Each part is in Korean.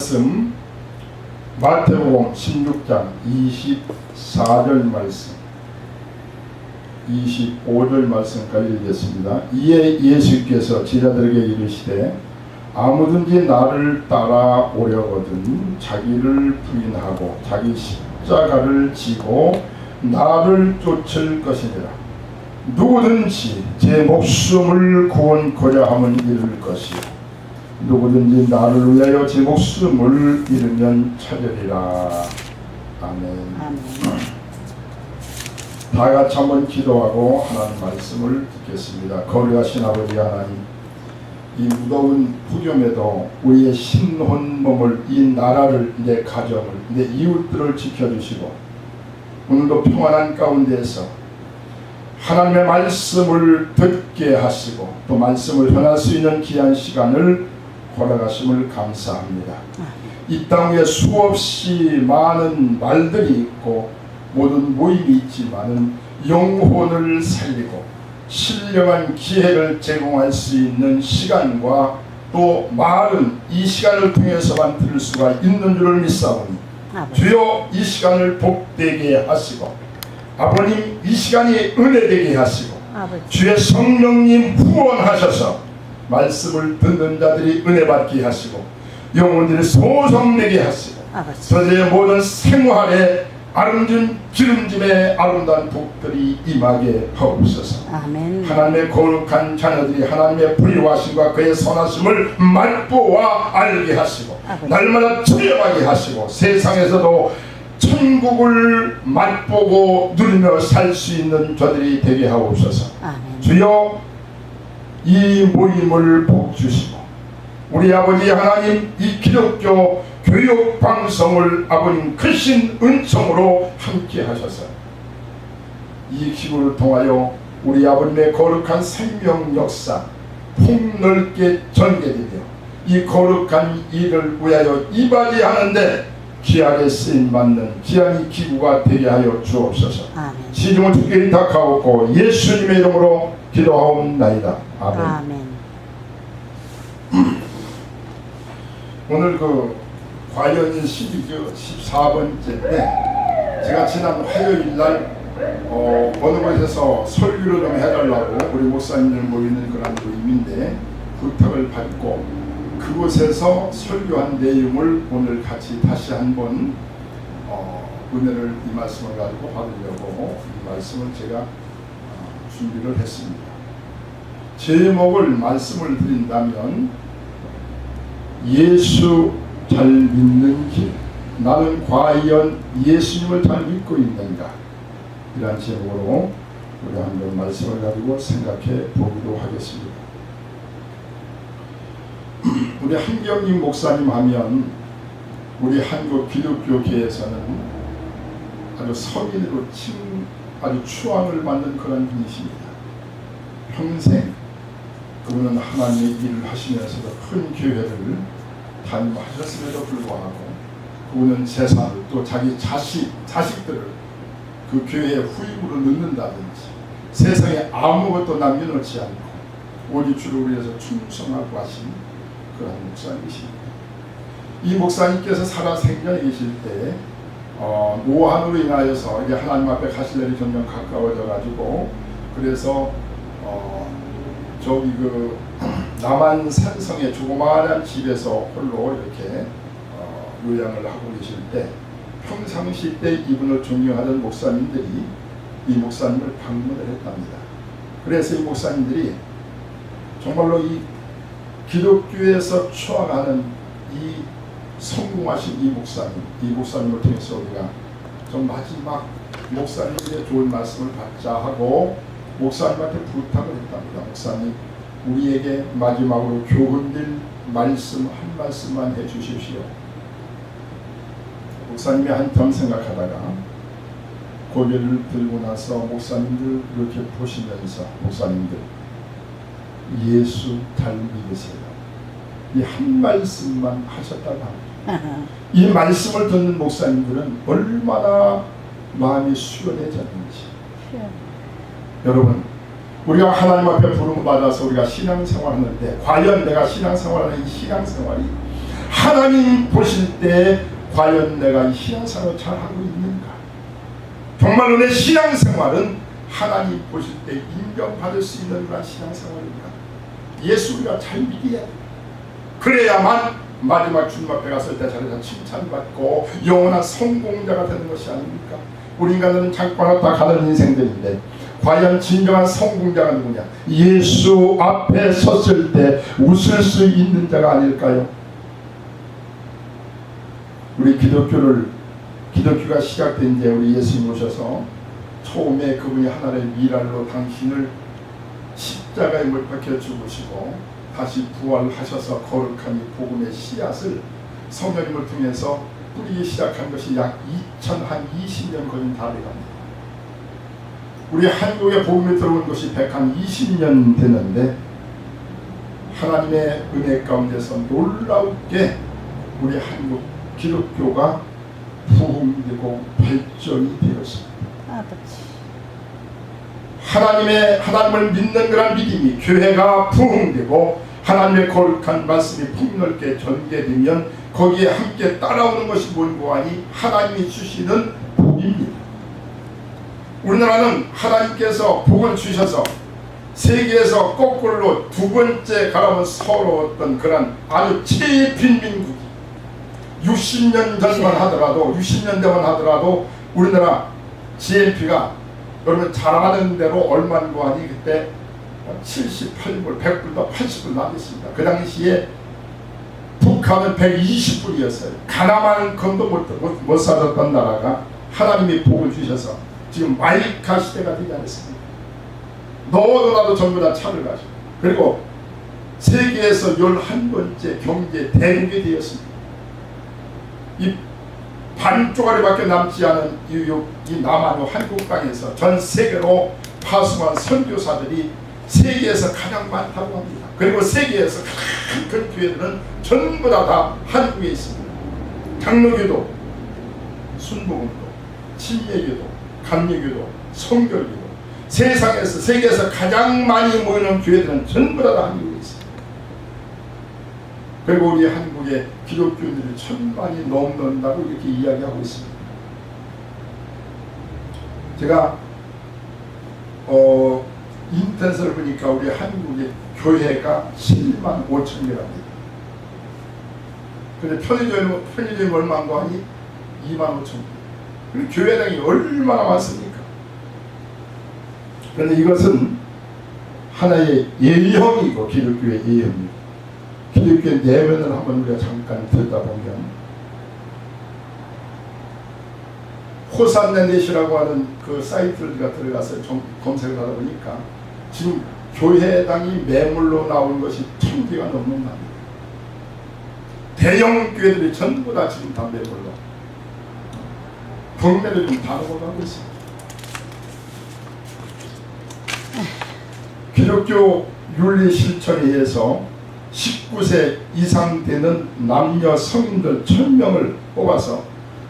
말씀 마태복음 16장 24절 말씀 25절 말씀까지 읽겠습니다. 이에 예수께서 제자들에게 이르시되 아무든지 나를 따라오려거든 자기를 부인하고 자기 십자가를 지고 나를 쫓을 것이니라. 누구든지 제 목숨을 구원코자 하면 잃을 것이요 누구든지 나를 위하여 제 목숨을 잃으면 찾으리라. 아멘. 다 같이 한번 기도하고 하나님 말씀을 듣겠습니다. 거룩하신 아버지 하나님, 이 무더운 폭염에도 우리의 신혼 몸을, 이 나라를, 내 가정을, 내 이웃들을 지켜주시고 오늘도 평안한 가운데에서 하나님의 말씀을 듣게 하시고 또 말씀을 전할 수 있는 귀한 시간을 허락하심을 감사합니다. 이 땅에 수없이 많은 말들이 있고 모든 모임이 있지만은 영혼을 살리고 신령한 기회를 제공할 수 있는 시간과 또 말은 이 시간을 통해서만 들을 수가 있는 줄을 믿사오니 주여 이 시간을 복되게 하시고 아버님 이 시간이 은혜되게 하시고 주의 성령님 후원하셔서 말씀을 듣는 자들이 은혜 받게 하시고 영혼들이 소성되게 하시고 저들의 모든 생활에 아름다운 기름짐의 아름다운 복들이 임하게 하옵소서. 아멘. 하나님의 거룩한 자녀들이 하나님의 불의하심과 그의 선하심을 맛보아 알게 하시고 날마다 체험하게 하시고 세상에서도 천국을 맛보고 누리며 살 수 있는 저들이 되게 하옵소서. 아멘. 주여 이 모임을 복주시고 우리 아버지 하나님 이 기독교 교육 방송을 아버님 크신 은총으로 함께 하셔서 이 기구를 통하여 우리 아버님의 거룩한 생명 역사 폭넓게 전개되며 이 거룩한 일을 위하여 이바지하는데 귀하게 쓰임받는 귀한 이 기구가 되게 하여 주옵소서. 시중을 특별히 닥하옵고 예수님의 이름으로 기도하옵나이다. 아멘. 아멘. 오늘 과연 시리즈 14번째인데 제가 지난 화요일날 어느 곳에서 설교를 좀 해달라고 우리 목사님들 모이는 그런 모임인데 부탁을 받고 그곳에서 설교한 내용을 오늘 같이 다시 한번 은혜를 이 말씀을 가지고 받으려고 이 말씀을 제가 준비를 했습니다. 제목을 말씀을 드린다면 예수 잘 믿는 길, 나는 과연 예수님을 잘 믿고 있는가, 이런 제목으로 우리 한번 말씀을 가지고 생각해 보기도 하겠습니다. 우리 한경림 목사님 하면 우리 한국 기독교계에서는 아주 성인으로 아주 추앙을 받는 그런 분이십니다. 평생 그분은 하나님의 일을 하시면서도 큰 교회를 담임하셨음에도 불구하고 그분은 재산을 또 자기 자식들을 그 교회에 후임으로 넣는다든지 세상에 아무것도 남겨놓지 않고 오직 주를 위해서 충성하고 하신 그런 목사님이십니다. 이 목사님께서 살아생전에 계실 때 노환으로 인하여서 이게 하나님 앞에 가실 날이 점점 가까워져 가지고 그래서 저기 남한 산성의 조그마한 집에서 홀로 이렇게 요양을 하고 계실 때 평상시 때 이분을 존경하던 목사님들이 이 목사님을 방문을 했답니다. 그래서 이 목사님들이 정말로 이 기독교에서 추앙하는 이 성공하신 이 목사님을 통해서 우리가 좀 마지막 목사님의 좋은 말씀을 받자 하고 목사님한테 부탁을 했답니다. 목사님, 우리에게 마지막으로 교훈될 말씀 한 말씀만 해주십시오. 목사님이 한참 생각하다가 고개를 들고 나서 목사님들 이렇게 보시면서 목사님들 예수 잘 믿으세요. 이 한 말씀만 하셨다고 합니다. 이 말씀을 듣는 목사님들은 얼마나 마음이 수련해졌는지. 여러분, 우리가 하나님 앞에 부름받아서 우리가 신앙생활하는데 과연 내가 신앙생활하는 이 신앙생활이 하나님 보실 때 과연 내가 이 신앙생활을 잘하고 있는가? 정말로 내 신앙생활은 하나님 보실 때 인정받을 수 있는 그런 신앙생활인가? 예수 우리가 잘 믿어야 돼. 그래야만 마지막 주님 앞에 갔을 때 자리에서 칭찬받고 영원한 성공자가 되는 것이 아닙니까? 우리 인간들은 잠깐 왔다 가는 인생들인데 과연 진정한 성공자가 누구냐? 예수 앞에 섰을 때 웃을 수 있는 자가 아닐까요? 우리 기독교가 시작된 이제 우리 예수님 오셔서 처음에 그분이 하나님의 미랄로 당신을 십자가에 못 박혀 죽으시고 다시 부활하셔서 거룩한 이 복음의 씨앗을 성령님을 통해서 뿌리기 시작한 것이 약 2020년 걸린 다 돼갑니다. 우리 한국에 복음이 들어온 것이 120년 되는데 하나님의 은혜 가운데서 놀랍게 우리 한국 기독교가 부흥되고 발전이 되었습니다. 하나님을 믿는 그런 믿음이 교회가 부흥되고 하나님의 거룩한 말씀이 풍넓게 전개되면 거기에 함께 따라오는 것이 뭔고 하니 하나님이 주시는 복입니다. 우리나라는 하나님께서 복을 주셔서 세계에서 거꾸로 두 번째 가라면 서러웠던 그런 아주 최빈민국이 60년 전만 하더라도 60년 대만 하더라도 우리나라 GNP가 여러분 잘 아는 대로 얼마인고 하니 그때 78불, 100불도 80불 나겠습니다. 그 당시에 북한은 120불이었어요. 가나만큼도 못 살았던 나라가 하나님이 복을 주셔서 지금 마이카 시대가 되지 않았습니까? 너도 나도 전부 다 차를 가지고 그리고 세계에서 11번째 경제 대국이 되었습니다. 이 반쪽짜리밖에 남지 않은 이 남한 한국 땅에서 전 세계로 파송한 선교사들이 세계에서 가장 많다고 합니다. 그리고 세계에서 큰 교회들은 전부 다 한국에 있습니다. 장로교도, 순복음도, 침례교도, 감리교도, 성결교도 세계에서 가장 많이 모이는 교회들은 전부 다 한국에 있습니다. 그리고 우리 한국의 기독교인들이 1000만이 넘는다고 이렇게 이야기하고 있습니다. 제가 인터넷을 보니까 우리 한국의 교회가 7만 5천 개랍니다. 근데 편의점이 얼마인가 하니 2만 5천 개. 그리고 교회당이 얼마나 많습니까? 그런데 이것은 하나의 예형이고 기독교의 예형입니다. 기독교의 내면을 한번 우리가 잠깐 들여다보면 호산네넷이라고 하는 그 사이트를 우리가 들어가서 검색을 하다 보니까 지금 교회당이 매물로 나온 것이 1000개가 넘는 겁니다. 대형 교회들이 전부 다 지금 다 매물로 경매를 좀 다 넘어가고 있습니다. 기독교 윤리 실천에 의해서 19세 이상 되는 남녀 성인들 1000명을 뽑아서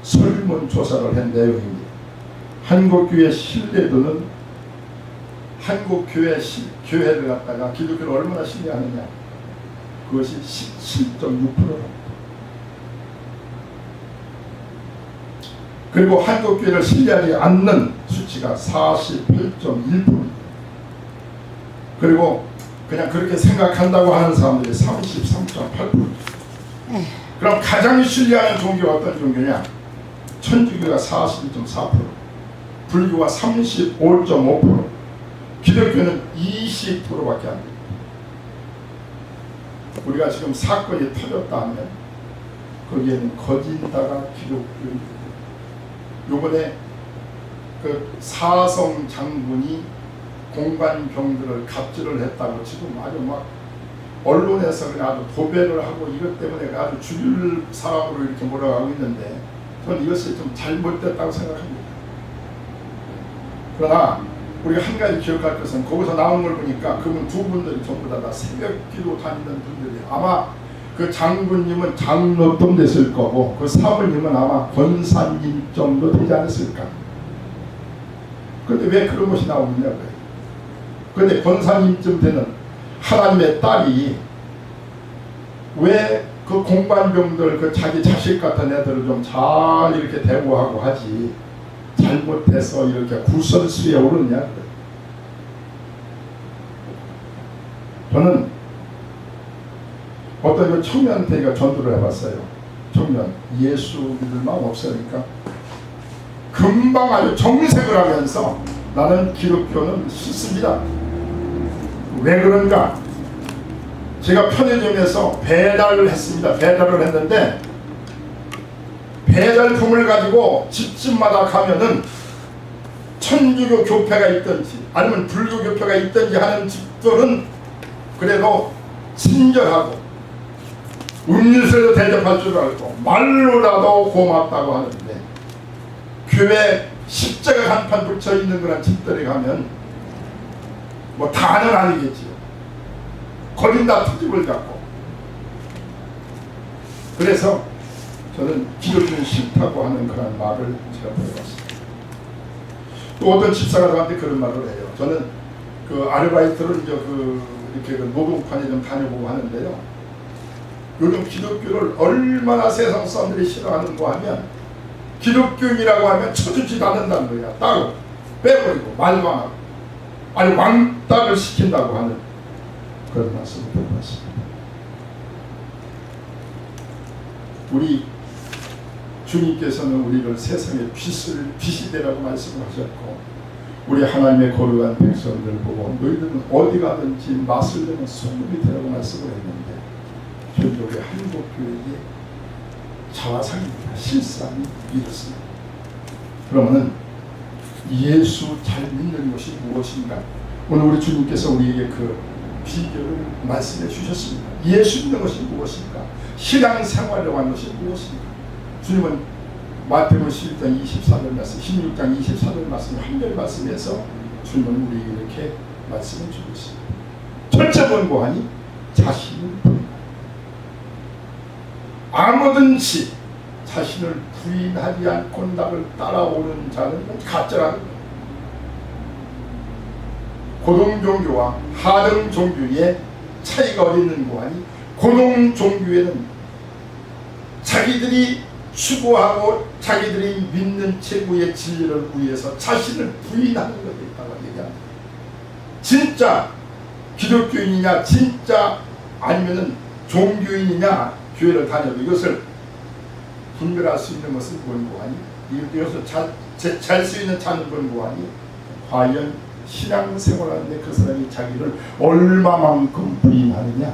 설문조사를 한 내용입니다. 한국교회 신뢰도는 교회를 갖다가 기독교를 얼마나 신뢰하느냐, 그것이 17.6%입니다. 그리고 한국교회를 신뢰하지 않는 수치가 48.1%입니다. 그리고 그냥 그렇게 생각한다고 하는 사람들이 33.8%. 그럼 가장 신뢰하는 종교가 어떤 종교냐? 천주교가 42.4%, 불교가 35.5%, 기독교는 20%밖에 안 됩니다. 우리가 지금 사건이 터졌다 하면 거기에는 거진다가 기독교입니다. 요번에 그 사성 장군이 공관병들을 갑질을 했다고 지금 아주 막 언론에서 그냥 아주 도배를 하고 이것 때문에 아주 죽일 사람으로 이렇게 몰아가고 있는데 저는 이것이 좀 잘못됐다고 생각합니다. 그러나 우리가 한 가지 기억할 것은 거기서 나온 걸 보니까 그분 두 분들이 전부 다 새벽기도 다니는 분들이 아마 그 장군님은 장로쯤 됐을 거고 그 사모님은 아마 권사님 정도 되지 않았을까. 그런데 왜 그런 것이 나오느냐고요. 그런데 권사님쯤 되는 하나님의 딸이 왜 그 공관병들 그 자기 자식 같은 애들을 좀 잘 이렇게 대우하고 하지 잘못해서 이렇게 구설수에 오르냐. 저는 어떤 그 청년한테 전도를 해봤어요. 청년 예수 믿을 마음 없으니까 금방 아주 정색을 하면서 나는 기독교는 싫습니다. 왜 그런가? 제가 편의점에서 배달을 했습니다. 배달을 했는데 배달품을 가지고 집집마다 가면은 천주교 교회가 있든지 아니면 불교 교회가 있든지 하는 집들은 그래도 친절하고 음료수도 대접할 줄 알고 말로라도 고맙다고 하는데 교회 십자가 간판 붙여 있는 그런 집들에 가면 뭐 다는 아니겠지요. 거린다 투집을 잡고. 그래서 저는 기독교는 싫다고 하는 그런 말을 제가 들어봤습니다. 또 어떤 집사가 저한테 그런 말을 해요. 저는 그 아르바이트를 이제 이렇게 노동판에 좀 다녀보고 하는데요. 요즘 기독교를 얼마나 세상 사람들이 싫어하는가 하면 기독교인이라고 하면 쳐주지도 않는다는 거야. 따로 빼버리고 말도 안 하고 아니 왕따를 시킨다고 하는 그런 말씀을 들어봤습니다. 우리 주님께서는 우리를 세상의 빛이 되라고 말씀을 하셨고 우리 하나님의 거룩한 백성들 보고 너희들은 어디 가든지 맛을 내는 소금이 되라고 말씀을 했는데 현재 우리 한국교회의 자화상입니다. 실상이 이렇습니다. 그러면은 예수 잘 믿는 것이 무엇인가? 오늘 우리 주님께서 우리에게 그 비결을 말씀해 주셨습니다. 예수 믿는 것이 무엇인가? 신앙생활이라고 하는 것이 무엇인가? 주님은 마태복음 11장 24절 말씀, 16장 24절 말씀, 한절 말씀에서 주님은 우리에게 이렇게 말씀해 주고 있습니다. 첫째 권고하니 자신을 부인하라. 아무든지 자신을 부인하지 않고 나를 따라오는 자는 가짜라는 거예요. 고등종교와 하등종교의 차이가 어디 있는가 하니 고등종교에는 자기들이 추구하고 자기들이 믿는 최고의 진리를 위해서 자신을 부인하는 것이 있다고 얘기합니다. 진짜 기독교인이냐 진짜 아니면은 종교인이냐 교회를 다녀도 이것을 분별할 수 있는 것은 뭔고하니 이것을 잘 수 있는 자는 뭔고하니 과연 신앙생활하는데 그 사람이 자기를 얼마만큼 부인하느냐.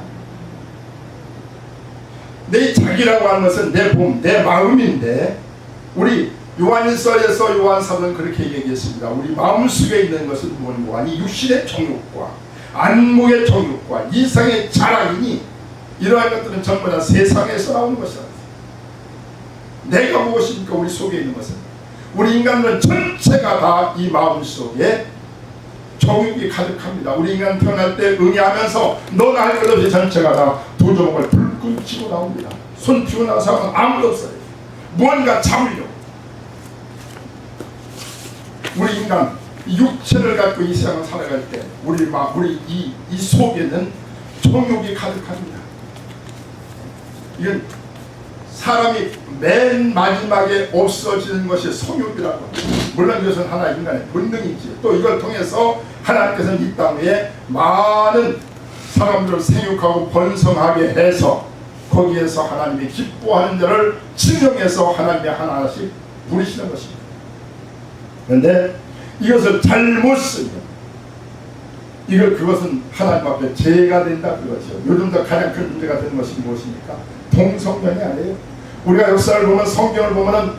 내 자기라고 하는 것은 내 몸, 내 마음인데 우리 요한일서에서 요한사도는 그렇게 얘기했습니다. 우리 마음속에 있는 것은 뭔고 하니 육신의 정욕과 안목의 정욕과 이상의 자랑이니 이러한 것들은 전부 다 세상에서 나오는 것이다. 내가 무엇입니까? 우리 속에 있는 것은 우리 인간은 전체가 다 이 마음속에 정욕이 가득합니다. 우리 인간 태어날 때 응애하면서 너나 할 것 없이 전체가 다 두 조목을 불끈 치고 나옵니다. 손 피고 나온 사람은 아무도 없어요. 무언가 잡으려고. 우리 인간 육체를 갖고 이 세상을 살아갈 때 우리 이 속에는 정욕이 가득합니다. 이건 사람이 맨 마지막에 없어지는 것이 성욕이라고. 물론 이것은 하나의 인간의 본능이지. 또 이걸 통해서 하나님께서는 이 땅 위에 많은 사람들을 생육하고 번성하게 해서 거기에서 하나님이 기뻐하는 자를 지정해서 하나님이 하나씩 부리시는 것입니다. 그런데 이것을 잘못 쓰면 그것은 하나님 앞에 죄가 된다 그거죠. 요즘도 가장 큰 문제가 되는 것이 무엇입니까? 동성연이 아니에요. 우리가 역사를 보면 성경을 보면은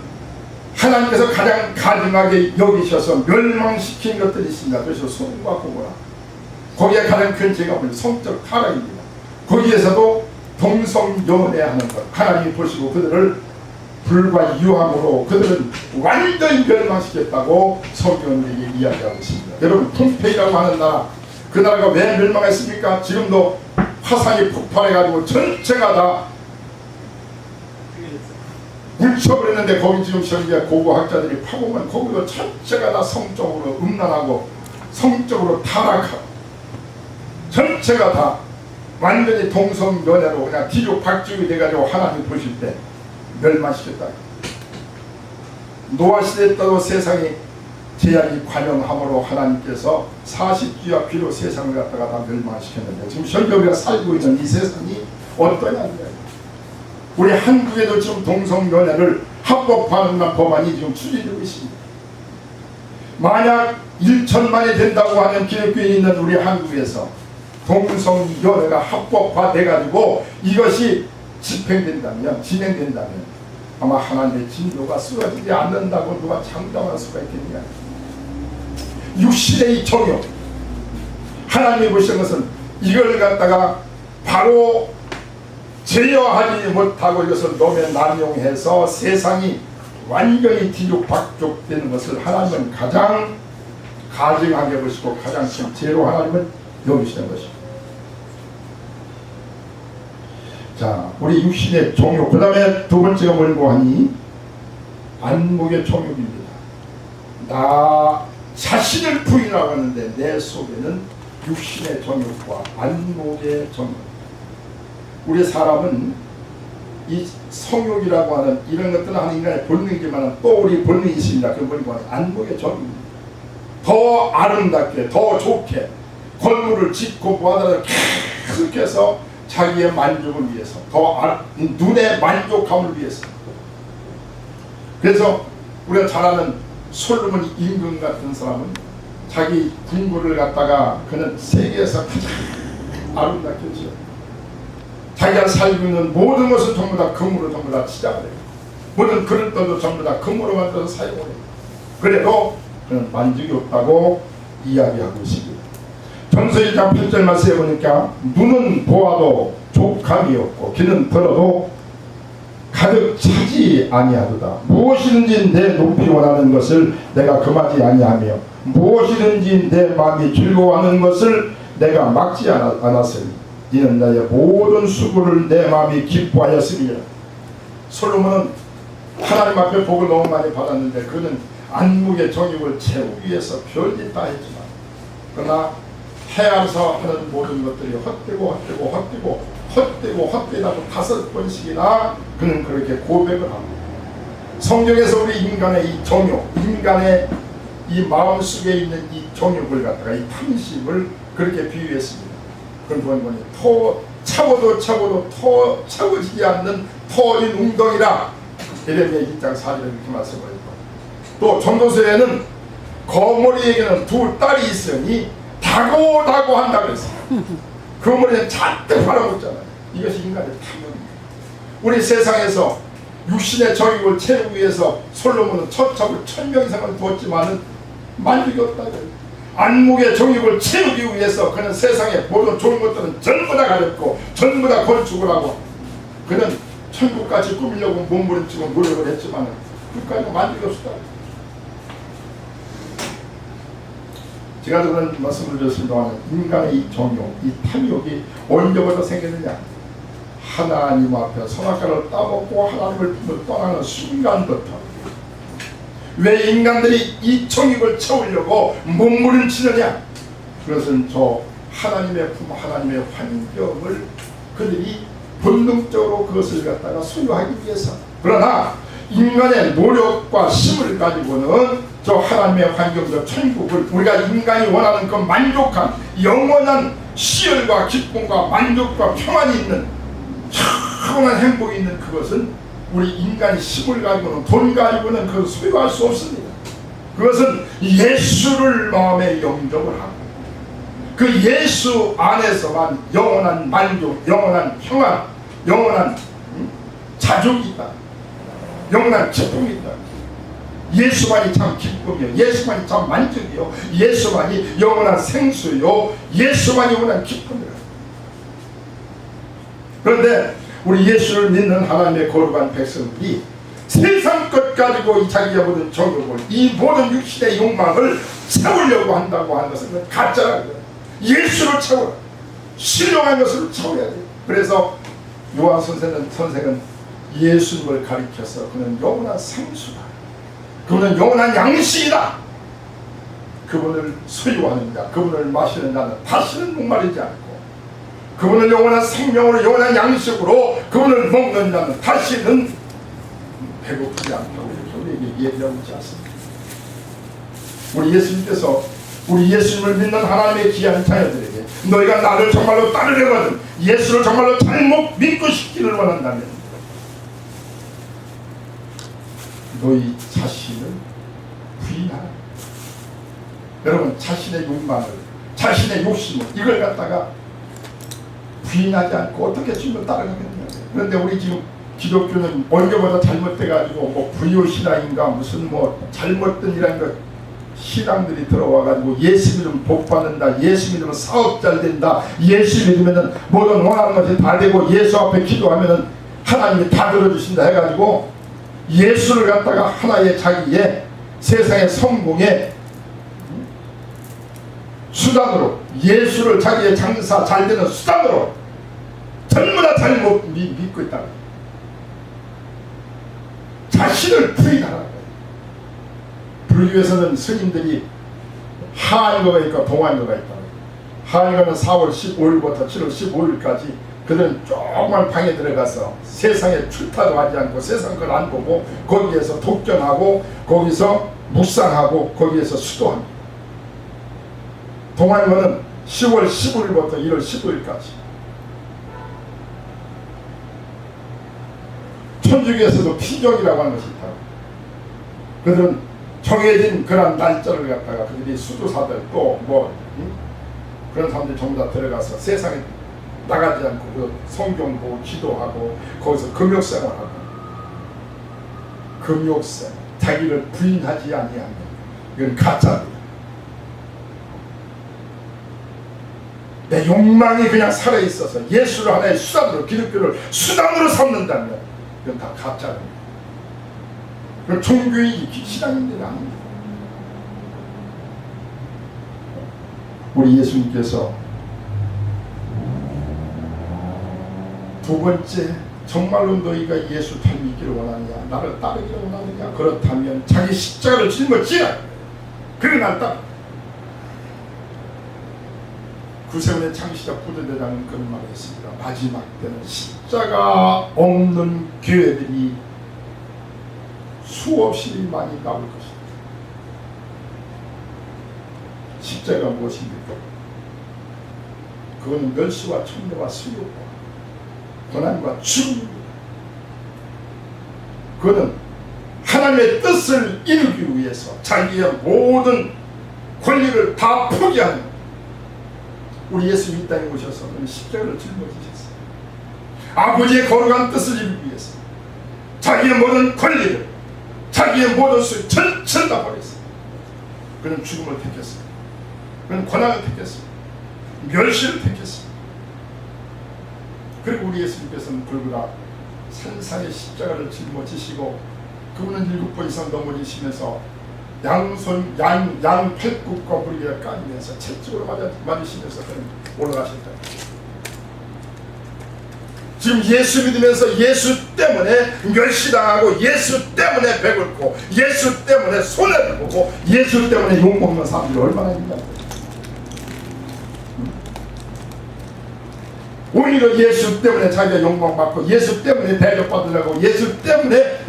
하나님께서 가장 가증하게 여기셔서 멸망시킨 것들이 있습니다. 그래서 소돔과 고모라. 거기에 가장 큰 죄가 뭐냐? 성적 타락입니다. 거기에서도 동성연애하는 것 하나님이 보시고 그들을 불과 유황으로 그들은 완전히 멸망시켰다고 성경은 우리에게 이야기하고 있습니다. 여러분 폼페이라고 하는 나라, 그 나라가 왜 멸망했습니까? 지금도 화산이 폭발해가지고 전체가 다 뭉쳐버렸는데 거기 지금 현재 고고학자들이 파보면 거기도 전체가 다 성적으로 음란하고 성적으로 타락하고 전체가 다 완전히 동성연애로 그냥 뒤죽박죽이 돼가지고 하나님 보실 때 멸망시켰다. 노아 시대 때도 세상이 제약이 관영함으로 하나님께서 40주야 비로 세상을 갖다가 다 멸망시켰는데, 지금 현재 우리가 살고 있는 이 세상이 어떠냐는 거예요. 우리 한국에도 지금 동성연애를 합법화하는 법안이 지금 추진되고 있습니다. 만약 1천만이 된다고 하는 기독교인이 있는 우리 한국에서 동성연애가 합법화돼가지고 이것이 집행된다면, 진행된다면 아마 하나님의 진노가 쓰러지지 않는다고 누가 장담할 수가 있겠냐. 육신의 정욕, 하나님이 보시는 것은 이걸 갖다가 바로 제어하지 못하고 이것을 너무 남용해서 세상이 완전히 뒤죽박죽되는 것을 하나님은 가장 가증하게 보시고 가장 죄로 하나님은 여기시는 것입니다. 자, 우리 육신의 정욕, 그 다음에 두 번째가 뭘고 하니 안목의 정욕입니다. 나 자신을 부인하고 하는데 내 속에는 육신의 정욕과 안목의 정욕. 우리 사람은 이 성욕이라고 하는 이런 것들은 한 인간의 본능이지만 또 우리 본능이 있습니다. 그 뭐냐고 하는 안목의 정욕입니다. 더 아름답게, 더 좋게 건물을 짓고 뭐하더라도 계속 해서 자기의 만족을 위해서, 더 눈의 만족함을 위해서. 그래서 우리가 잘 아는 솔로몬 임금 같은 사람은 자기 궁궐을 갖다가 그는 세계에서 가장 아름답게 지어 자기가 살고 있는 모든 것은 전부 다 금으로 전부 다 치장을 해요. 모든 그릇도 전부 다 금으로 만들어서 사용을 해요. 그래도 그는 만족이 없다고 이야기하고 있습니다. 전서 1장 8절 말씀에 보니까 눈은 보아도 족함이 없고 귀는 들어도 가득 차지 아니하도다. 무엇이든지 내 높이 원하는 것을 내가 금하지 아니하며 무엇이든지 내 마음이 즐거워하는 것을 내가 막지 않았으니 이는 나의 모든 수고를 내 마음이 기뻐하였으리라. 솔로몬은 하나님 앞에 복을 너무 많이 받았는데 그는 안목의 정욕을 채우기 위해서 별짓 다 했지만, 그러나 해안서 하는 모든 것들이 헛되다고 5번씩이나 그는 그렇게 고백을 합니다. 성경에서 우리 인간의 이 정욕, 인간의 이 마음속에 있는 이 정욕을 갖다가 이 탐심을 그렇게 비유했습니다. 그건 뭐니? 차고도 더 차고지지 않는 터진 웅덩이라. 예레미야 2장 4절에 이렇게 말씀을 했고, 또 전도서에는 거머리에게는 두 딸이 있으니 다고다고 한다 그랬어요. 그 머리는 잔뜩 팔아먹잖아요. 이것이 인간의 탐욕입니다. 우리 세상에서 육신의 정욕을 채우기 위해서 솔로몬은 처참을 1000명 이상을 두었지만은 만족이 없다. 안목의 정욕을 채우기 위해서 그는 세상의 모든 좋은 것들은 전부 다 가졌고 전부 다 건축을 하고 그는 천국까지 꾸미려고 몸부림치고 노력을 했지만은 끝까지 만족이 없었다. 제가 그런 말씀을 드렸을 동안 인간의 이 정욕, 이 탐욕이 언제부터 생겼느냐? 하나님 앞에 선악과를 따먹고 하나님을 떠나는 순간부터. 왜 인간들이 이 정욕을 채우려고 몸부림치느냐? 그것은 저 하나님의 품, 하나님의 환경을 그들이 본능적으로 그것을 갖다가 소유하기 위해서. 그러나 인간의 노력과 힘을 가지고는 저 하나님의 환경, 저 천국을 우리가 인간이 원하는 그 만족한 영원한 시열과 기쁨과 만족과 평안이 있는 영원한 행복이 있는 그것은 우리 인간이 힘을 가지고는 돈 가지고는 그것을 소유할 수 없습니다. 그것은 예수를 마음에 영접을 하고 그 예수 안에서만 영원한 만족, 영원한 평안, 영원한 자족이 있다. 영원한 기쁨이 있다. 예수만이 참 기쁨이요, 예수만이 참 만족이요, 예수만이 영원한 생수요, 예수만이 영원한 기쁨이라. 그런데 우리 예수를 믿는 하나님의 거룩한 백성들이 세상 것 가지고 이 자기가 모든 정욕을, 이 모든 육신의 욕망을 채우려고 한다고 하는 것은 가짜라는 거예요. 예수를 채워라. 신령한 것을 채워야 돼요. 그래서 요한 선생은 예수님을 가리켜서 그는 영원한 생수다, 그분은 영원한 양식이다, 그분을 소유하는 자, 그분을 마시는 자는 다시는 목마르지 않고 그분을 영원한 생명으로 영원한 양식으로 그분을 먹는 자는 다시는 배고프지 않다고 우리에게 얘기하고 있지 않습니까? 우리 예수님께서 우리 예수님을 믿는 하나님의 귀한 자녀들에게 너희가 나를 정말로 따르려거든 예수를 정말로 잘못 믿고 싶기를 원한다면 너희 자신을 부인하라. 여러분 자신의 욕망을 자신의 욕심을 이걸 갖다가 부인하지 않고 어떻게 주님을 따라가겠냐. 그런데 우리 지금 기독교는 언제보다 잘못돼가지고 뭐 부유신앙인가 무슨 뭐 잘못된 이런 것 신앙들이 들어와가지고 예수 믿으면 복 받는다, 예수 믿으면 사업 잘 된다, 예수 믿으면 모든 원하는 것이 다 되고 예수 앞에 기도하면 하나님이 다 들어주신다 해가지고 예수를 갖다가 하나의 자기의 세상의 성공의 수단으로 예수를 자기의 장사 잘 되는 수단으로 전부 다 잘못 믿고 있다. 자신을 부인하라. 불교에서는 스님들이 하한거가 있고 동한거가 있다. 하한거는 4월 15일부터 7월 15일까지 그들은 조그만 방에 들어가서 세상에 출타도 하지 않고 세상 걸 안 보고 거기에서 독견하고 거기서 묵상하고 거기에서 수도합니다. 동한거는 10월 15일부터 1월 15일까지 천주교에서도 피정이라고 하는 것이 있다. 그들은 정해진 그런 날짜를 갖다가 그들이 수도사들 또 뭐 그런 사람들이 전부 다 들어가서 세상에 나가지 않고 그 성경 보고 기도하고 거기서 금욕생활하고 금욕생 자기를 부인하지 아니하는 이건 가짜입니다. 내 욕망이 그냥 살아있어서 예수를 하나의 수단으로 기독교를 수단으로 삼는다면 이건 다 가짜입니다. 그럼 종교인이 신앙인들이 아닙니다. 우리 예수님께서 두 번째 정말로 너희가 예수 닮기를 원하느냐 나를 따르기를 원하느냐 그렇다면 자기 십자가를 짊어지라. 그래 날 따라. 구세군의 창시자 부대대장은 그런 말을 했습니다. 마지막 때는 십자가 없는 교회들이 수없이 많이 나올 것입니다. 십자가 무엇입니까? 그거는 멸시와 천대와 수욕과 고난과 죽음입니다. 그거는 하나님의 뜻을 이루기 위해서 자기의 모든 권리를 다 포기하는 우리 예수님이 이 땅에 오셔서 십자가를 짊어지셨어요. 아버지의 거룩한 뜻을 이루기 위해서 자기의 모든 권리를 자기의 모든 수를 전체 다 버렸어요. 그는 죽음을 택했어요. 그는 고난을 택했어요. 멸시를 택했어요. 그리고 우리 예수님께서는 불구나 산상의 십자가를 짊어지시고 그분은 7번 이상 넘어지시면서 양손 양 팔굽과 무리를 까면서 채찍으로 맞으시면서 그는 올라가셨다. 지금 예수 믿으면서 예수 때문에 멸시당하고 예수 때문에 배고프고 예수 때문에 손해를 보고 예수 때문에 욕먹는 사람들이 얼마나 있냐. 오히려 예수 때문에 자기가 욕먹받고 예수 때문에 대접받으려고 예수 때문에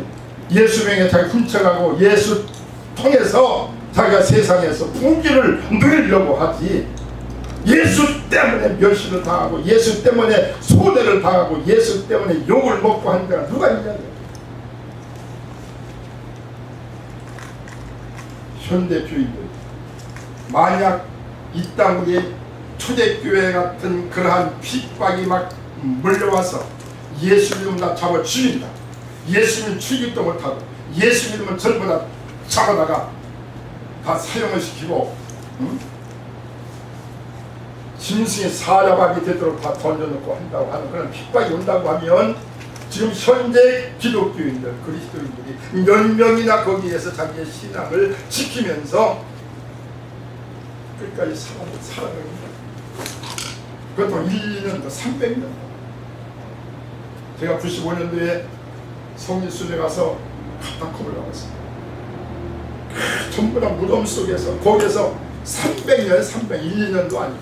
예수 명에 자기 훔쳐가고 예수 통해서 자기가 세상에서 부귀를 누리려고 하지 예수 때문에 멸시를 당하고 예수 때문에 손해를 당하고 예수 때문에 욕을 먹고 하는 데가 누가 있냐고요. 현대주의들 만약 이 땅 위에 초대교회 같은 그러한 핍박이 막 물려와서 예수 믿으면 다 잡아 죽인다. 예수 믿으면 죽이도 못하고 예수 믿으면 전부 다 잡아다가 다 사형을 시키고 짐승의 사자박이 되도록 다 던져놓고 한다고 하는 그런 핍박이 온다고 하면 지금 현재 기독교인들 그리스도인들이 몇 명이나 거기에서 자기의 신앙을 지키면서 끝까지 살아갑니다. 그것도 1, 2년, 300년. 제가 95년도에 성일순에 가서 카타콤을 나왔습니다. 전부 다 무덤 속에서 거기에서 300년, 1, 2년도 아니고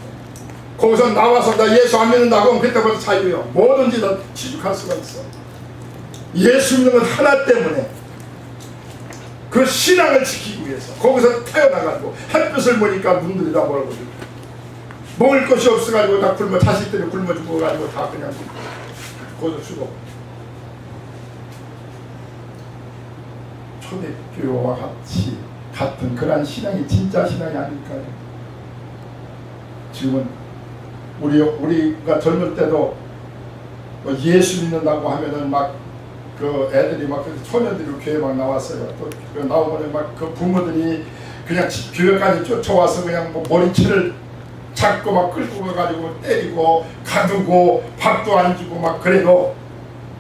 거기서 나와서 나 예수 안 믿는다고 하면 그때부터 자유예요. 뭐든지 다 취직할 수가 있어. 예수 믿는 건 하나 때문에, 그 신앙을 지키기 위해서 거기서 태어나가지고 햇빛을 보니까 눈들이 다 멀어지고 먹을 것이 없어가지고 다 굶어, 자식들이 굶어 죽어가지고 다 그냥 거기서 죽어. 초대교회와 같은 그런 신앙이 진짜 신앙이 아닐까요? 지금은 우리가 젊을 때도 예수 믿는다고 하면은 막 그 애들이 막 소년들이 교회 막 나왔어요. 또 나오면 막 그 부모들이 그냥 교회까지 쫓아와서 그냥 뭐 머리채를 잡고 막 끌고 가가지고 때리고 가두고 밥도 안 주고 막 그래도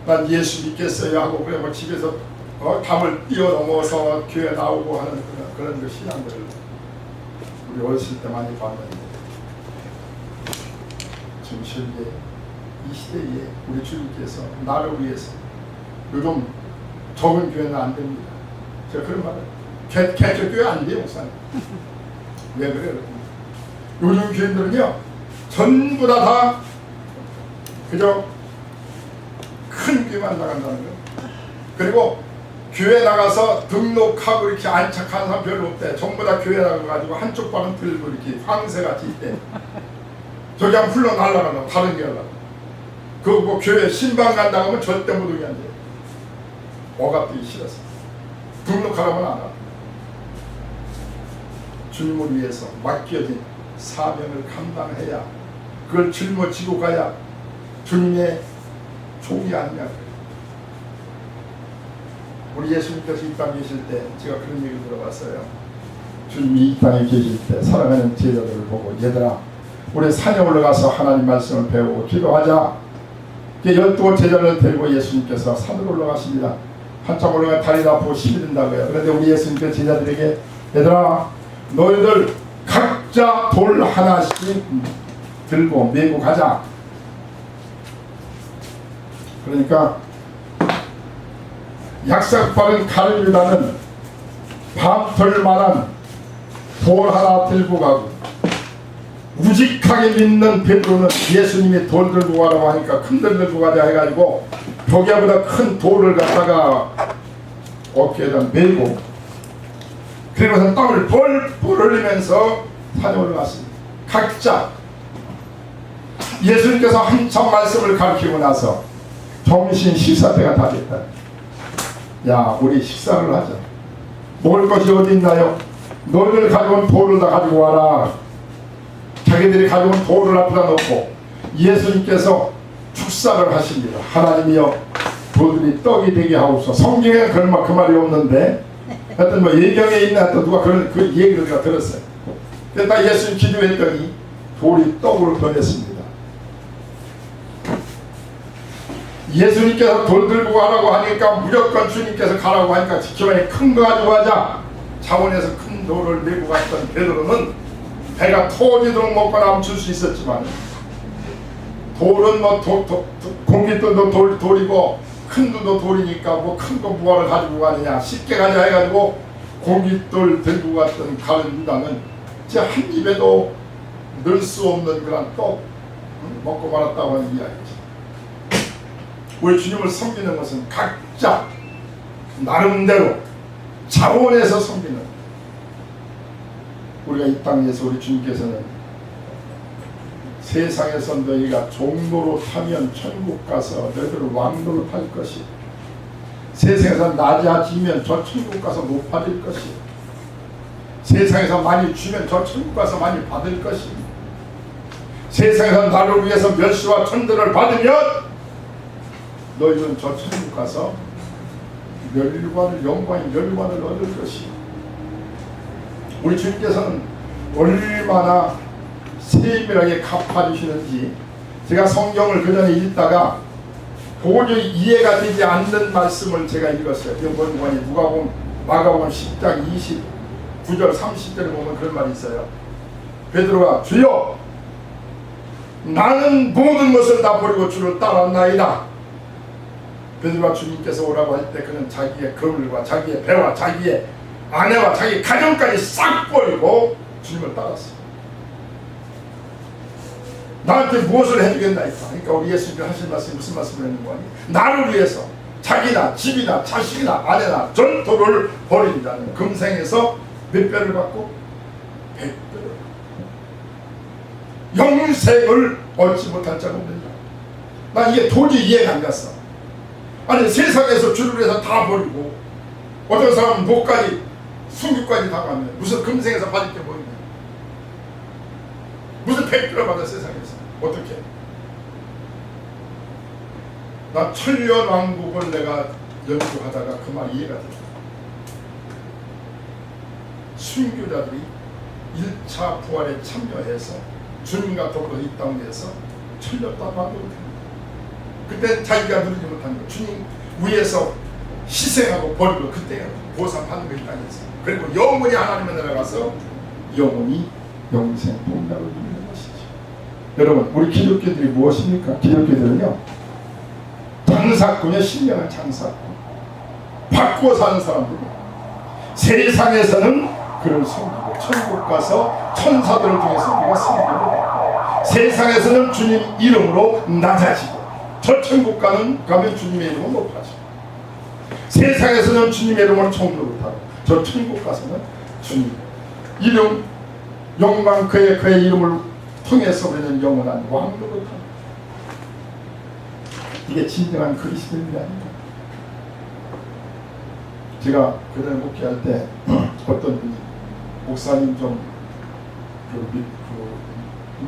난 예수 믿겠어요 하고 그래 막 집에서 담을 뛰어넘어서 교회 나오고 하는 그런 그 신앙들을 우리 어렸을 때 많이 봤는데, 지금 현재 이 시대에 우리 주님께서 나를 위해서 요즘 적은 교회는 안 됩니다. 제가 그런 말을 개척 교회 안 돼요, 목사님. 왜 그래요? 요즘 교회들은요 전부 다 그저 큰 교회만 나간다는 거예요. 그리고 교회 나가서 등록하고 이렇게 안착하는 사람 별로 없대. 전부 다 교회 나가가지고 한쪽 발은 들고 이렇게 황새같이 있대. 저기 한번 풀러 날아가면 다른 게 하려고. 그거 뭐 교회 신방 간다고 하면 절대 못 오게 안 돼. 억압되기 싫어서 등록하라면 안 하고, 주님을 위해서 맡겨진 사명을 감당해야, 그걸 짊어지고 가야 주님의 종이 아니냐. 우리 예수님께서 이 땅에 계실 때 제가 그런 얘기를 들어봤어요. 주님이 이 땅에 계실 때 사랑하는 제자들을 보고, 얘들아 우리 산에 올라가서 하나님 말씀을 배우고 기도하자. 12 제자를 데리고 예수님께서 산으로 올라가십니다. 한참 올라가 다리가 아프고 힘이 든다고요. 그런데 우리 예수님께서 제자들에게, 얘들아 너희들 각자 돌 하나씩 들고 메고 가자. 그러니까 약삭빠른 가르유다는 밤털만한 돌 하나 들고 가고, 우직하게 믿는 베드로는 예수님이 돌 들고 가라고 하니까 큰 돌 들고 가자 해가지고 벽에보다 큰 돌을 갖다가 어깨에다 메고, 그리고서 땀을 뻘뻘 흘리면서 산에 올라갔습니다. 각자 예수님께서 한참 말씀을 가르치고 나서 점심 식사 때가 다 됐다. 야, 우리 식사를 하자. 먹을 것이 어디 있나요? 너희들 가져온 돌을 다 가지고 와라. 자기들이 가져온 돌을 앞에다 놓고 예수님께서 축사를 하십니다. 하나님이여 돌들이 떡이 되게 하옵소서. 성경에 그 말이 없는데 하여튼 뭐 예경에 있나 또 누가 그런 그 얘기를 제가 들었어요. 그래서 딱 예수님 기도했더니 돌이 떡으로 변했습니다. 예수님께서 돌 들고 가라고 하니까 무조건 주님께서 가라고 하니까 지켜만이 큰 거 가지고 가자 차원에서 큰 돌을 메고 갔던 베드로는 배가 터지도록 먹고 남칠 수 있었지만, 돌은 뭐 공깃돌도 돌이고 큰 돌도 돌이니까 뭐 큰 거 무화를 가지고 가느냐, 쉽게 가자 해가지고 공깃돌 들고 갔던 가룟 유다는 제 한 입에도 넣을 수 없는 그런 떡 먹고 말았다고 하는 이야기죠. 우리 주님을 섬기는 것은 각자 나름대로 자원해서 섬기는, 우리가 이 땅에서 우리 주님께서는 세상에서 너희가 종로로 타면 천국 가서 너희들을 왕로로 탈 것이, 세상에서 낮아지면 저 천국 가서 높아질 것이, 세상에서 많이 주면 저 천국 가서 많이 받을 것이, 세상에서 나를 위해서 멸시와 천대를 받으면 너희는 저 천국 가서 영광의 멸관을 얻을 것이. 우리 주님께서는 얼마나 세밀하게 갚아주시는지 제가 성경을 그 전에 읽다가 도저히 이해가 되지 않는 말씀을 제가 읽었어요. 이번 누가복음 마가복음 10장 29절 30절에 보면 그런 말이 있어요. 베드로가 주여 나는 모든 것을 다 버리고 주를 따랐나이다. 베드로가 주님께서 오라고 할 때 그는 자기의 그물과 자기의 배와 자기의 아내와 자기 가정까지 싹 버리고 주님을 따랐어요. 나한테 무엇을 해주겠나이까. 그러니까 우리 예수님이 하신 말씀이 무슨 말씀을 하는 거니? 나를 위해서 자기나 집이나 자식이나 아내나 전토를 벌인다는 금생에서 몇 배를 받고? 100배를 영생을 얻지 못할 자가 없느냐. 난 이게 도저히 이해가 안 갔어. 아니 세상에서 주를 위해서 다 버리고 어떤 사람은 목까지 순교까지 다 가면 무슨 금생에서 받을 게 뭐 있냐. 무슨 100배를 받아 세상에서. 어떻게? 나 천년왕국을 내가 연구하다가 그 말이 이해가 됐다. 순교자들이 1차 부활에 참여해서 주님과 더불어 이 땅에서 천년왕국을 합니다. 그때 자기가 누리지 못한 거 주님 위에서 희생하고 버리고 그때 보상받는 거 이 땅에서. 그리고 영원히 하나님의 나라에 가서 영원히 영생 복락을 누리는 것이죠. 여러분 우리 기독교들이 무엇입니까? 기독교들은요 장사꾼이요. 신령한 장사꾼. 바꾸어 사는 사람들이에요. 세상에서는 그를 섬기고 천국 가서 천사들을 통해서 우리가 섬기고 세상에서는 주님 이름으로 낮아지고 저 천국 가면 주님의 이름은 높아지고 세상에서는 주님의 이름으로 총독을 타고 저 천국 가서는 주님 이름 영광 그의 이름을 통해서 우리는 영원한 왕국을 타고 이게 진정한 그리스도인이 아닙니다. 제가 그전에 목회할 때 어떤 분이 목사님 좀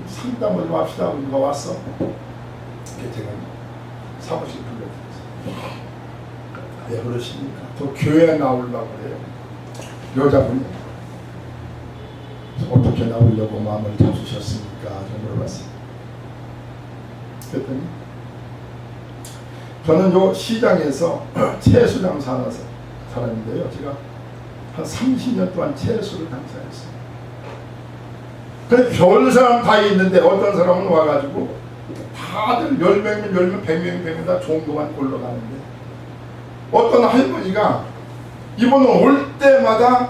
상담을 좀 합시다 하고 누가 왔어. 그게 제가 사무실 불러드렸어요. 왜 그러십니까? 저 교회에 나오려고 그래요. 여자분이 어떻게 나오려고 마음을 잡수셨습니까? 좀 물어봤어요. 그랬더니 저는 요 시장에서 채소 장사하는 사람인데요. 제가 한 30년 동안 채소를 장사했어요. 근데 별 사람 다 있는데 어떤 사람은 와가지고 다들 10명이면 10명, 100명이면 100명 다 좋은 것만 골러 가는데 어떤 할머니가 이번에 올 때마다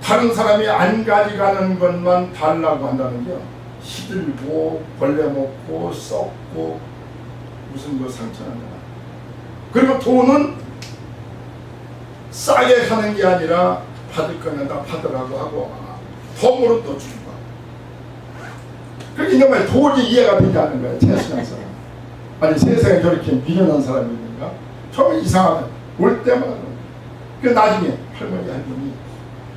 다른 사람이 안 가져가는 것만 달라고 한다는 게 시들고 벌레 먹고 썩고 무슨 거 상처난다. 그리고 돈은 싸게 사는 게 아니라 받을 거면 다 받으라고 하고 덤으로 또 주는 거야. 그러니까 이놈의 도저히 이해가 되지 않는 거야. 채수장사. 아니 세상에 저렇게 미련한 사람이 있는가? 처음에 이상하다. 올 때마다 그 나중에 할머니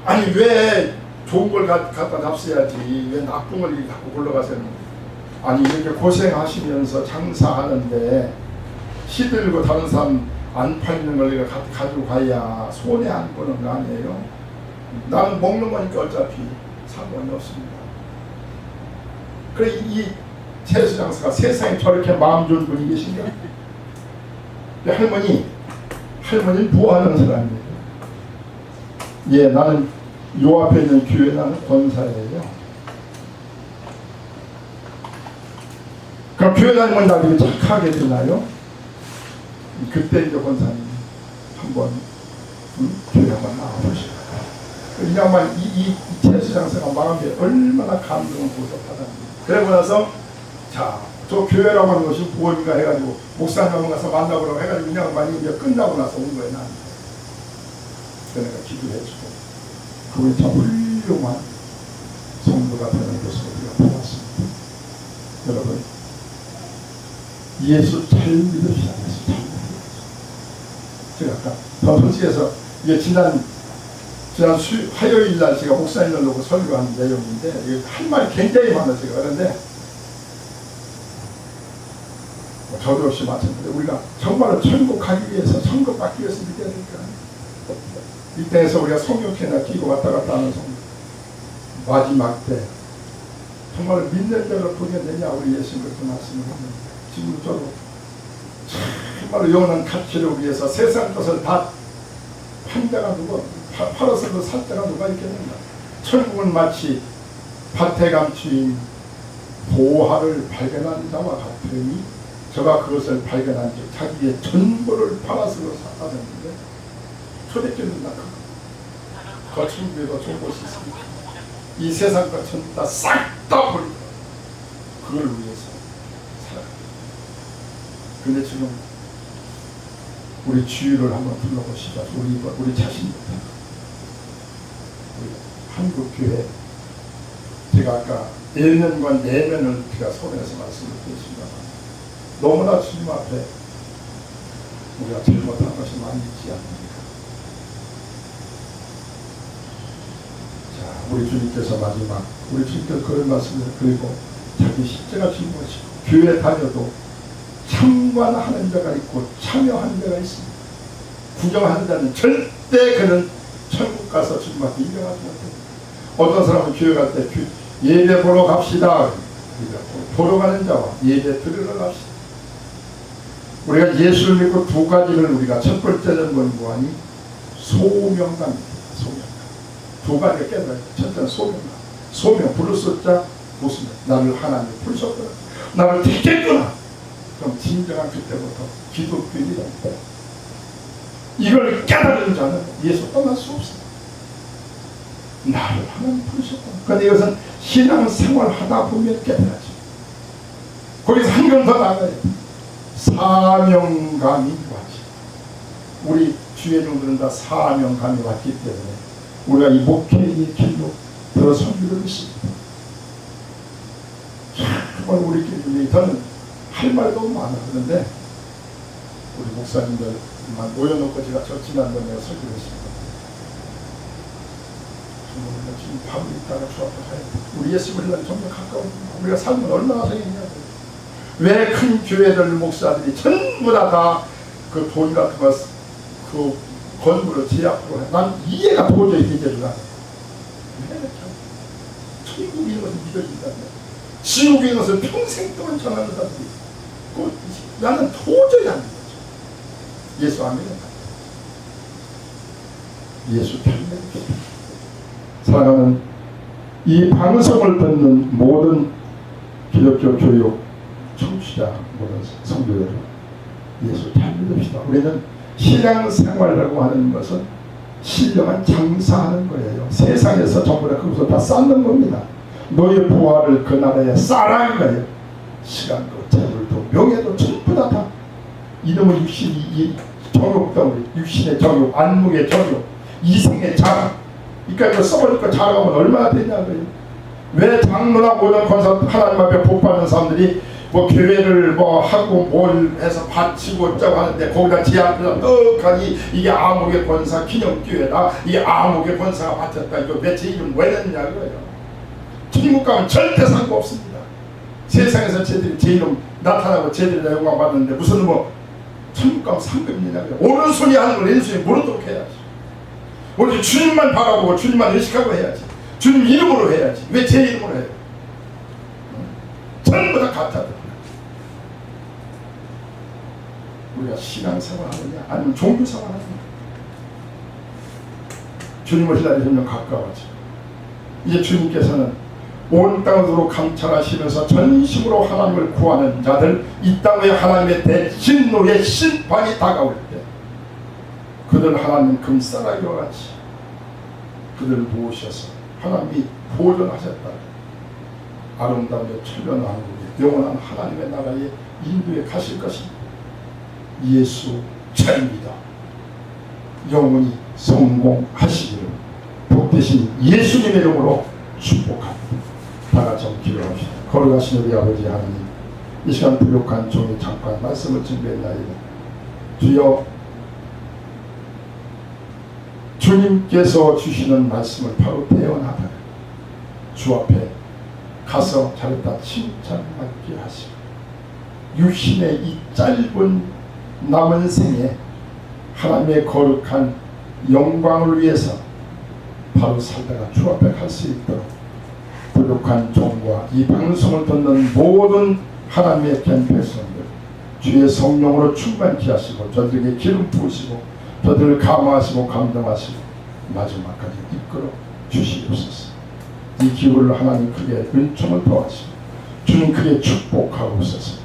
아니 왜 좋은 걸 갖다 납세야지 왜 나쁜 걸 갖고 굴러가세요. 아니 이렇게 고생하시면서 장사하는데 시들고 다른 사람 안 팔리는 걸 내가 가지고 가야 손해 안 보는 거 아니에요? 나는 먹는 거니까 어차피 상관이 없습니다. 그래 이 채소 장사가 세상에 저렇게 마음 좋은 분이 계신가? 할머니는 부하는 사람이에요. 예, 나는 요 앞에 있는 교회 나는 권사예요. 그럼 교회 다니면 나중에 착하게 되나요? 그때 이제 권사님 한번 교회 한번 나와보시고 이 양반 이 채수 장사가 마음에 얼마나 감동을 보답하다니. 그러고 나서 자, 저 교회라고 하는 것이 부원인가 해가지고 목사님 한번 가서 만나보라고 해가지고 이 양반이 이제 끝나고 나서 온 거예요. 나한테. 그래서 내가 기도해주고 그분이 참 훌륭한 성도가 되는 것을 우리가 보았습니다. 여러분 예수 잘 믿으시라. 예수 잘 믿으시라. 제가 아까 더 솔직해서 이게 지난 화요일 날 제가 목사님을 놓고 설교한 내용인데 이게 할 말이 굉장히 많아요. 제가 그런데 저도 역시 마찬가지로 우리가 정말로 천국 가기 위해서 천국 받기 위해서 믿어야 되니까 이 땅에서 우리가 성경캐나 끼고 왔다 갔다 하는 성경 마지막 때 정말 믿는 자로 보겠느냐 우리 예수님 그렇게 말씀을 합니다. 지금 저도 정말로 영원한 가치를 위해서 세상 것을 다 판 자가 누가 팔아서도 살 자가 누가 있겠는가. 천국은 마치 밭에 감추인 보화를 발견한 자와 같으니 저가 그것을 발견한 즉 자기의 전부를 팔아서 샀다는데 초대교는 나 그 천국에 더 좋은 곳이 있습니다. 이 세상 것 전부 다 싹 다 버리고 그 그걸 위해서 살아갑니다. 근데 지금 우리 주위를 한번 둘러보시자. 우리 자신부터. 우리 한국교회, 제가 아까 일면과 내면을 제가 손에서 말씀을 드렸습니다만, 너무나 주님 앞에 우리가 잘못한 것이 많이 있지 않습니까? 자, 우리 주님께서 마지막, 우리 주님께서 그런 말씀을 그리고 자기 십자가 진 것이고, 교회 다녀도 참관하는 자가 있고 참여하는 자가 있습니다. 구경하는 자는 절대 그는 천국 가서 주님 앞에 인정하지 못합니다. 어떤 사람은 교회 갈 때 예배 보러 갑시다. 보러 가는 자와 예배 드리러 갑시다. 우리가 예수를 믿고 두 가지를 우리가 첫 번째는 뭐니? 소명감입니다. 소명감. 두 가지가 깨달아요. 첫째는 소명감. 소명, 부를 숫자 무슨 나를 하나님 부르셨구나. 나를 택했구나. 그럼 진정한 그때부터 기독교인이다. 이걸 깨달은 자는 예수 떠날 수 없습니다. 나를 하나님 부르셨구나. 그런데 이것은 신앙생활 하다 보면 깨달아져. 거기서 한 번 더 나가야 돼. 사명감이 왔지. 우리 주의 종들은 다 사명감이 왔기 때문에 우리가 이 목회의 길로 들어서기로 했습니다. 정말 우리끼리 저는 할 말도 많아. 그런데 우리 목사님들만 모여놓고 제가 저 지난번에 설교를 했습니다. 정말 지금 밤을 있다가 주 앞에 가야 돼. 우리 예수 믿는 점점 가까워집니다. 우리가 삶은 얼마나 생겼냐고. 왜 큰 교회들 목사들이 전부 다 그 돈 같은 거 그 건물을 제압으로 해. 난 이해가 도저히 되지를 않아. 왜 이렇게 천국이 있는 것을 믿어진다며. 지옥에 있는 것을 평생 동안 전하는 사람들이 나는 도저히 안 믿어져. 예수 안 믿는다. 예수 편입니다. 사랑하는 이 방송을 듣는 모든 기독교 교육 청취자 모든 성도 여러분, 예수 잘 믿읍시다. 우리는 신앙생활이라고 하는 것은 신령한 장사하는 거예요. 세상에서 전부 다 그것을 다 쌓는 겁니다. 너의 부활을 그 나라에 쌓아라는 거예요. 시간도 재물도 명예도 전부 다 이놈의 육신이 이 정욕덩어리, 육신의 정욕, 안목의 정욕, 이생의 자랑. 그러니까 이거 써버리니까 자랑하면 얼마나 되냐고요. 왜 장로나 모든 권사 하나님 앞에 복받는 사람들이 뭐 교회를 뭐 하고 뭘 해서 바치고 짜고 하는데 거기다 제 앞에서 떡하니 이게 암흑의 권사 기념교회다, 이게 암흑의 권사가 바쳤다, 이거 왜 제 이름 왜 냈냐고요. 천국 가면 절대 상관없습니다. 세상에서 쟤들이 제 이름 나타나고 쟤들이 영광 받는데 무슨 뭐 천국 가면 상관이냐고요. 오른손이 하는 걸 왼손이 모르도록 해야지. 오늘 주님만 바라보고 주님만 의식하고 해야지. 주님 이름으로 해야지. 왜 제 이름으로 해요? 전부 다 가짜다. 우리가 신앙생활 하느냐 아니면 종교생활 하느냐. 주님을 기다리는 점점 가까워져. 이제 주님께서는 온 땅으로 감찰하시면서 전심으로 하나님을 구하는 자들, 이 땅의 하나님의 대진노의 심판이 다가올 때 그들 하나님 금싸라기와 같이 그들을 모으셔서 하나님이 보존하셨다. 아름다운 천년 왕국에 영원한 하나님의 나라에 인도에 가실 것입니다. 예수 잘 믿어 영원히 성공하시기를 복되신 예수님의 이름으로 축복합니다. 다같이 한번 기도합시다. 걸어가신 우리 아버지 하나님, 이 시간 부족한 종이 잠깐 말씀을 준비했나이다. 주여, 주님께서 주시는 말씀을 바로 대언하다가 주 앞에 가서 잘했다 칭찬받게 하시고 육신의 이 짧은 남은 생에 하나님의 거룩한 영광을 위해서 바로 살다가 주 앞에 갈 수 있도록 부족한 종과 이 방송을 듣는 모든 하나님의 된 백성들 주의 성령으로 충만케 하시고 저들에게 기름 부으시고 저들을 감화하시고 감동하시고 마지막까지 이끌어 주시옵소서. 이 기후를 하나님 크게 은총을 더하시고 주님 크게 축복하옵소서.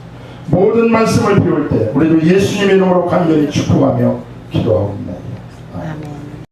모든 말씀을 배울 때 우리도 예수님의 이름으로 간절히 축복하며 기도하옵니다.